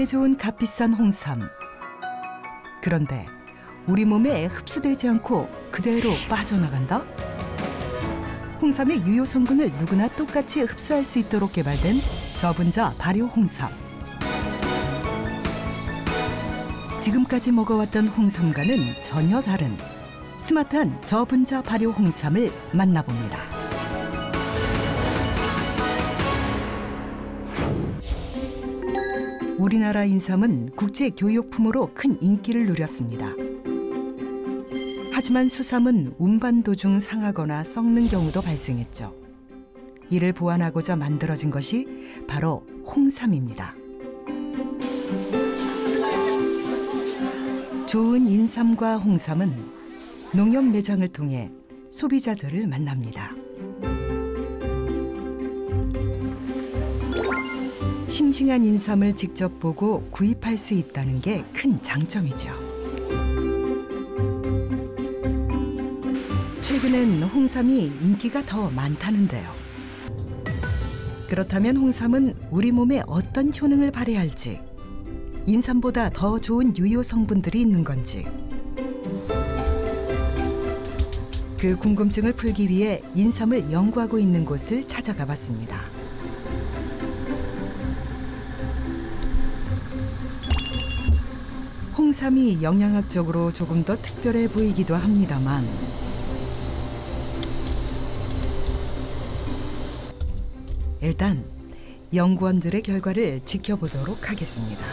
몸에 좋은 값비싼 홍삼. 그런데 우리 몸에 흡수되지 않고 그대로 빠져나간다? 홍삼의 유효 성분을 누구나 똑같이 흡수할 수 있도록 개발된 저분자 발효 홍삼. 지금까지 먹어왔던 홍삼과는 전혀 다른 스마트한 저분자 발효 홍삼을 만나봅니다. 우리나라 인삼은 국제 교육품으로 큰 인기를 누렸습니다. 하지만 수삼은 운반 도중 상하거나 썩는 경우도 발생했죠. 이를 보완하고자 만들어진 것이 바로 홍삼입니다. 좋은 인삼과 홍삼은 농협 매장을 통해 소비자들을 만납니다. 싱싱한 인삼을 직접 보고 구입할 수 있다는 게 큰 장점이죠. 최근엔 홍삼이 인기가 더 많다는데요. 그렇다면 홍삼은 우리 몸에 어떤 효능을 발휘할지, 인삼보다 더 좋은 유효 성분들이 있는 건지, 그 궁금증을 풀기 위해 인삼을 연구하고 있는 곳을 찾아가 봤습니다. 홍삼이 영양학적으로 조금 더 특별해 보이기도 합니다만 일단 연구원들의 결과를 지켜보도록 하겠습니다.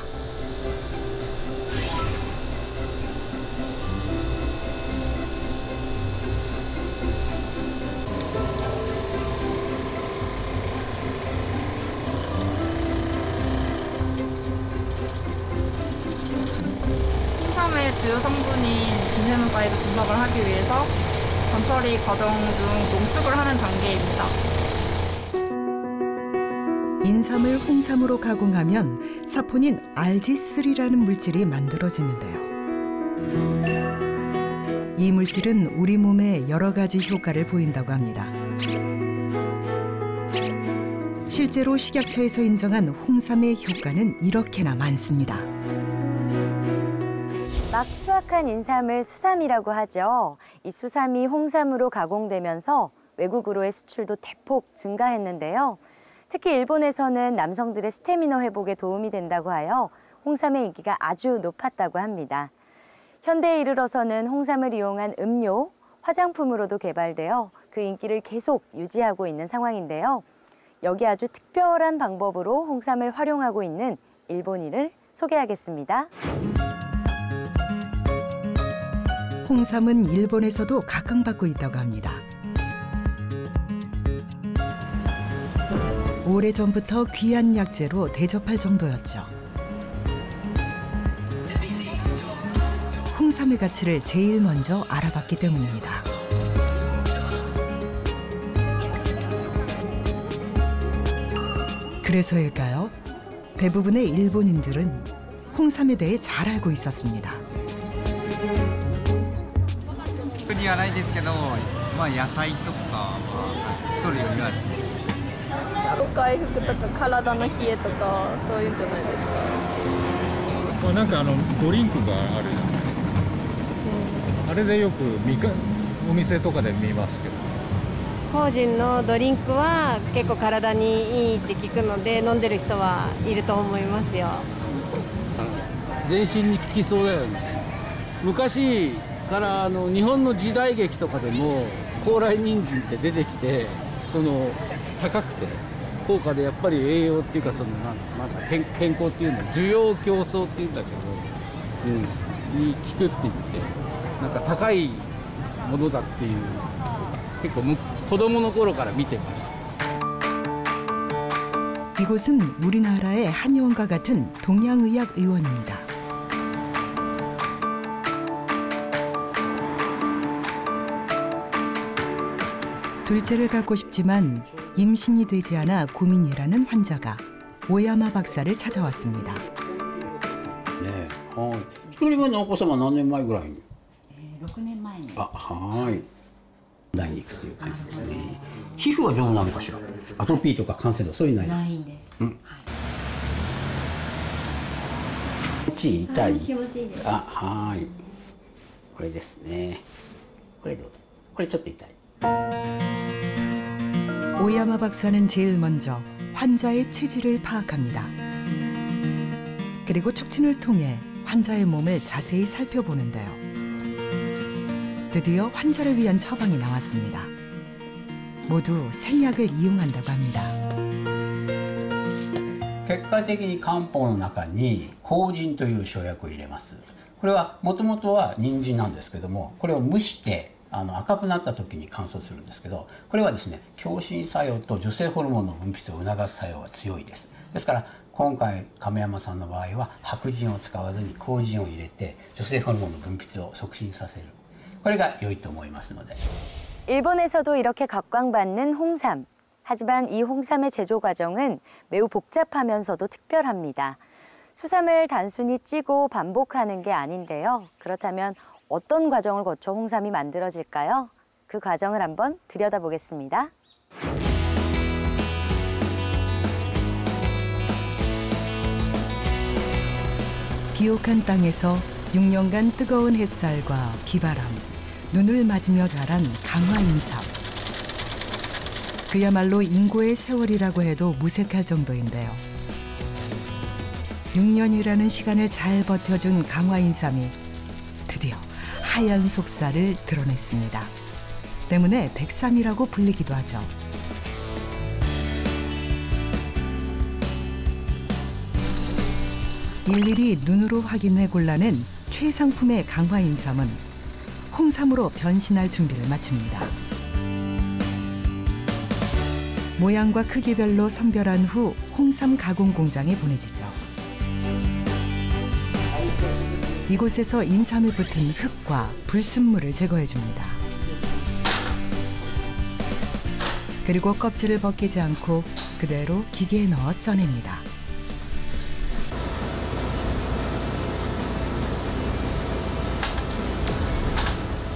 홍삼의 주요 성분인 진세노사이드 분석을 하기 위해서 전처리 과정 중 농축을 하는 단계입니다. 인삼을 홍삼으로 가공하면 사포닌 RG3라는 물질이 만들어지는데요. 이 물질은 우리 몸에 여러 가지 효과를 보인다고 합니다. 실제로 식약처에서 인정한 홍삼의 효과는 이렇게나 많습니다. 막 수확한 인삼을 수삼이라고 하죠. 이 수삼이 홍삼으로 가공되면서 외국으로의 수출도 대폭 증가했는데요. 특히 일본에서는 남성들의 스태미너 회복에 도움이 된다고 하여 홍삼의 인기가 아주 높았다고 합니다. 현대에 이르러서는 홍삼을 이용한 음료, 화장품으로도 개발되어 그 인기를 계속 유지하고 있는 상황인데요. 여기 아주 특별한 방법으로 홍삼을 활용하고 있는 일본인을 소개하겠습니다. 홍삼은 일본에서도 각광받고 있다고 합니다. 오래전부터 귀한 약재로 대접할 정도였죠. 홍삼의 가치를 제일 먼저 알아봤기 때문입니다. 그래서일까요? 대부분의 일본인들은 홍삼에 대해 잘 알고 있었습니다. 特にはないですけど、野菜とかは取るようにはして。回復とか体の冷えとかそういうんじゃないですか。なんかドリンクがある、あれでよくお店とかで見ますけど。法人のドリンクは結構体にいいって聞くので飲んでる人はいると思いますよ。全身に効きそうだよね。昔から日本の時代劇とかでも高麗人参って出てきて高くて効果でやっぱり栄養っていうかなんか健康っていうの需要競争っていうんだけど、に効くって言ってなんか高いものだっていう結構子供の頃から見てました。 이곳은 우리나라의 한의원과 같은 동양의학 의원입니다. 둘째를 갖고 싶지만 임신이 되지 않아 고민이라는 환자가 오야마 박사를 찾아왔습니다. 네, 一人目のお子様何年前ぐらいに？6年前に。はい。第に行くという感じですね。皮膚は丈夫なのかしら。 アトピーとか感染とかそういうのないです。ないんです。はい。 ないんです。 はい。 음. はい。 음. 。 はい。 음. ちいい痛い。気持ちいいです。あ、はい。これですね。これどうぞ。これちょっと痛い。 오야마 박사는 제일 먼저 환자의 체질을 파악합니다. 그리고 촉진을 통해 환자의 몸을 자세히 살펴보는데요. 드디어 환자를 위한 처방이 나왔습니다. 모두 생약을 이용한다고 합니다. 結果的に漢方の中に麹という生薬を入れます。これはもともとは人参なんですけども、これを蒸して赤くなった時に乾燥するんですけど、これはですね、強心作用と女性ホルモンの分泌を促す作用が強いです。ですから今回亀山さんの場合は白腎を使わずに麹を入れて女性ホルモンの分泌を促進させる。これが良いと思いますので。 일본에서도 이렇게 각광받는 홍삼. 하지만 이 홍삼의 제조 과정은 매우 복잡하면서도 특별합니다. 수삼을 단순히 찌고 반복하는 게 아닌데요. 그렇다면 어떤 과정을 거쳐 홍삼이 만들어질까요? 그 과정을 한번 들여다보겠습니다. 비옥한 땅에서 6년간 뜨거운 햇살과 비바람, 눈을 맞으며 자란 강화인삼. 그야말로 인고의 세월이라고 해도 무색할 정도인데요. 6년이라는 시간을 잘 버텨준 강화인삼이 드디어 하얀 속살을 드러냈습니다. 때문에 백삼이라고 불리기도 하죠. 일일이 눈으로 확인해 골라낸 최상품의 강화인삼은 홍삼으로 변신할 준비를 마칩니다. 모양과 크기별로 선별한 후 홍삼 가공 공장에 보내지죠. 이곳에서 인삼에 붙은 흙과 불순물을 제거해줍니다. 그리고 껍질을 벗기지 않고 그대로 기계에 넣어 쪄냅니다.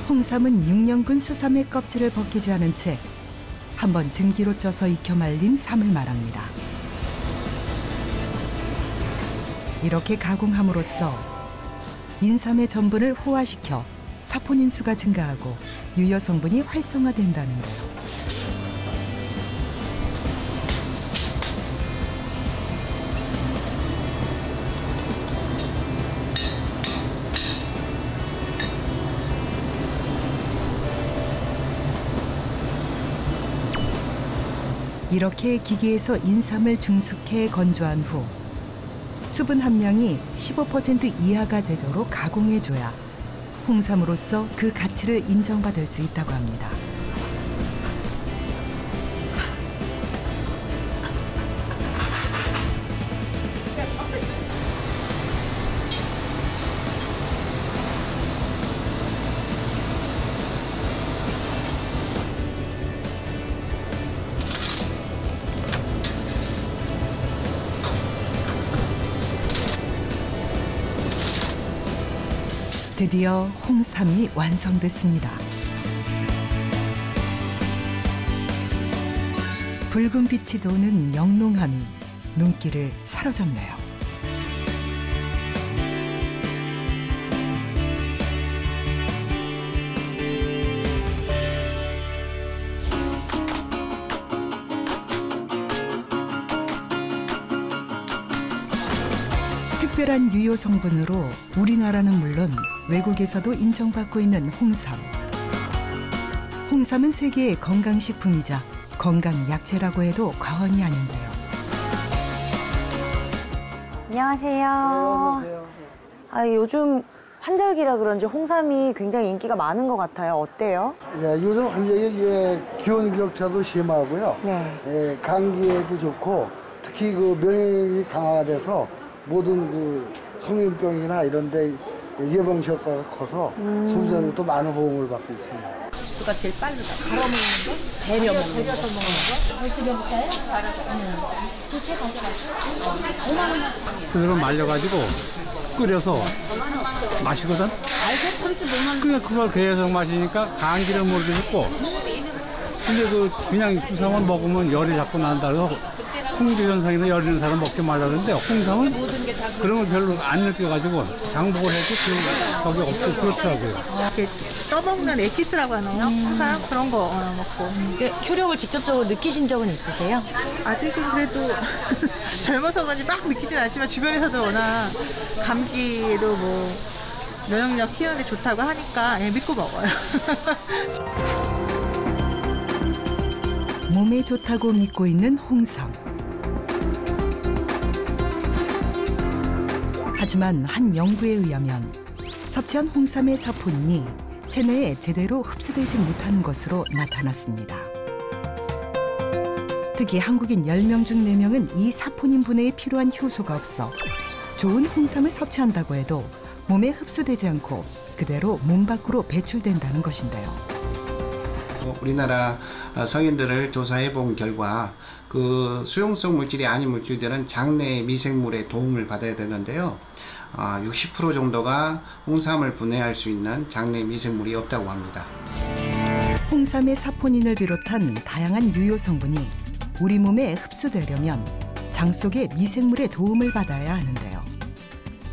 홍삼은 6년근 수삼의 껍질을 벗기지 않은 채 한번 증기로 쪄서 익혀 말린 삼을 말합니다. 이렇게 가공함으로써 인삼의 전분을 호화시켜 사포닌수가 증가하고 유효 성분이 활성화된다는데요. 이렇게 기계에서 인삼을 증숙해 건조한 후 수분 함량이 15% 이하가 되도록 가공해줘야 홍삼으로서 그 가치를 인정받을 수 있다고 합니다. 드디어 홍삼이 완성됐습니다. 붉은 빛이 도는 영롱함이 눈길을 사로잡네요. 특별한 유효 성분으로 우리나라는 물론 외국에서도 인정받고 있는 홍삼. 홍삼은 세계의 건강식품이자 건강약재라고 해도 과언이 아닌데요. 안녕하세요. 요즘 환절기라 그런지 홍삼이 굉장히 인기가 많은 것 같아요. 어때요? 예, 요즘 환절기 기온 격차도 심하고요. 네. 예, 감기에도 좋고 특히 그 면역력이 강화돼서 모든 그 성인병이나 이런 데 예방 효과가 커서 소비자로부터 많은 호응을 받고 있습니다. 흡수가 제일 빠르다. 갈아 먹는 거? 데려 먹는 거. 데려서 먹는 거? 드려볼까요? 두채 가져가시고. 얼마나? 그대로 말려가지고 끓여서 마시거든? 알고 그렇게 못 마시고. 그냥 그걸 계속 마시니까 감기를 모르게 했고 근데 그냥 수삼을 먹으면 열이 자꾸 난다 그래서 풍제 현상이나 열리는 사람 먹지 말라는데 홍삼은 그런 걸 별로 안 느껴가지고 장복을 해도 거기 없고 그렇더라고요. 이렇게 떠먹는 에키스라고 하나요? 항상 그런 거 먹고. 효력을 직접적으로 느끼신 적은 있으세요? 아직은 그래도 젊어서 그런지 막 느끼진 않지만 주변에서도 워낙 감기에도 뭐 면역력 키우는데 좋다고 하니까 믿고 먹어요. 몸에 좋다고 믿고 있는 홍삼. 하지만 한 연구에 의하면 섭취한 홍삼의 사포닌이 체내에 제대로 흡수되지 못하는 것으로 나타났습니다. 특히 한국인 10명 중 4명은 이 사포닌 분해에 필요한 효소가 없어 좋은 홍삼을 섭취한다고 해도 몸에 흡수되지 않고 그대로 몸 밖으로 배출된다는 것인데요. 우리나라 성인들을 조사해 본 결과 그 수용성 물질이 아닌 물질들은 장내 미생물의 도움을 받아야 되는데요. 60% 정도가 홍삼을 분해할 수 있는 장내 미생물이 없다고 합니다. 홍삼의 사포닌을 비롯한 다양한 유효 성분이 우리 몸에 흡수되려면 장 속의 미생물의 도움을 받아야 하는데요.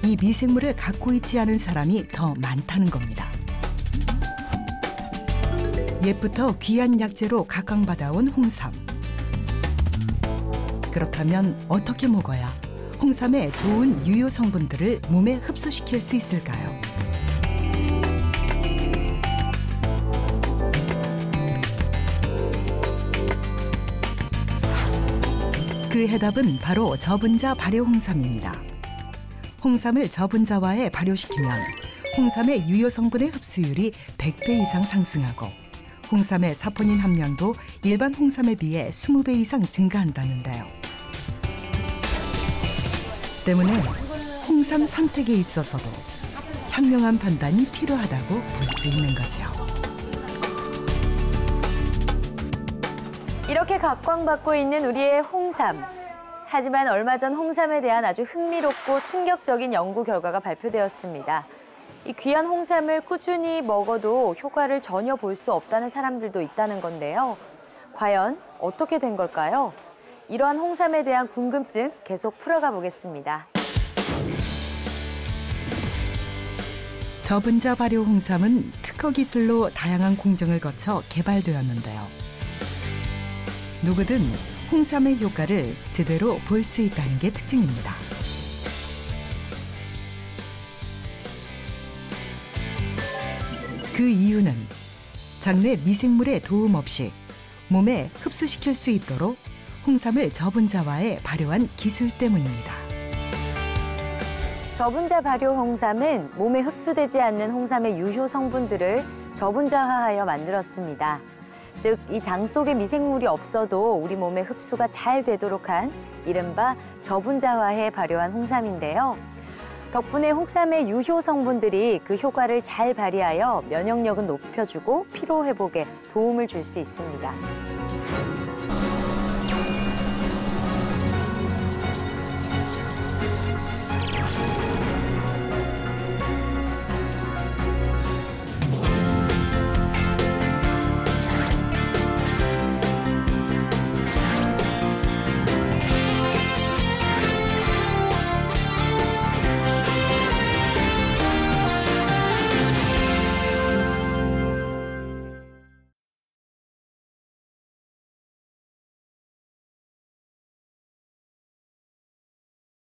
이 미생물을 갖고 있지 않은 사람이 더 많다는 겁니다. 옛부터 귀한 약재로 각광받아온 홍삼. 그렇다면 어떻게 먹어야 홍삼의 좋은 유효 성분들을 몸에 흡수시킬 수 있을까요? 그 해답은 바로 저분자 발효 홍삼입니다. 홍삼을 저분자화에 발효시키면 홍삼의 유효 성분의 흡수율이 100배 이상 상승하고 홍삼의 사포닌 함량도 일반 홍삼에 비해 20배 이상 증가한다는데요. 때문에 홍삼 선택에 있어서도 현명한 판단이 필요하다고 볼 수 있는 거죠. 이렇게 각광받고 있는 우리의 홍삼. 하지만 얼마 전 홍삼에 대한 아주 흥미롭고 충격적인 연구 결과가 발표되었습니다. 이 귀한 홍삼을 꾸준히 먹어도 효과를 전혀 볼 수 없다는 사람들도 있다는 건데요. 과연 어떻게 된 걸까요? 이러한 홍삼에 대한 궁금증 계속 풀어가 보겠습니다. 저분자 발효 홍삼은 특허 기술로 다양한 공정을 거쳐 개발되었는데요. 누구든 홍삼의 효과를 제대로 볼 수 있다는 게 특징입니다. 그 이유는 장내 미생물의 도움 없이 몸에 흡수시킬 수 있도록 홍삼을 저분자화에 발효한 기술 때문입니다. 저분자 발효 홍삼은 몸에 흡수되지 않는 홍삼의 유효 성분들을 저분자화하여 만들었습니다. 즉, 이 장 속에 미생물이 없어도 우리 몸에 흡수가 잘 되도록 한 이른바 저분자화해 발효한 홍삼인데요. 덕분에 홍삼의 유효 성분들이 그 효과를 잘 발휘하여 면역력은 높여주고 피로 회복에 도움을 줄 수 있습니다.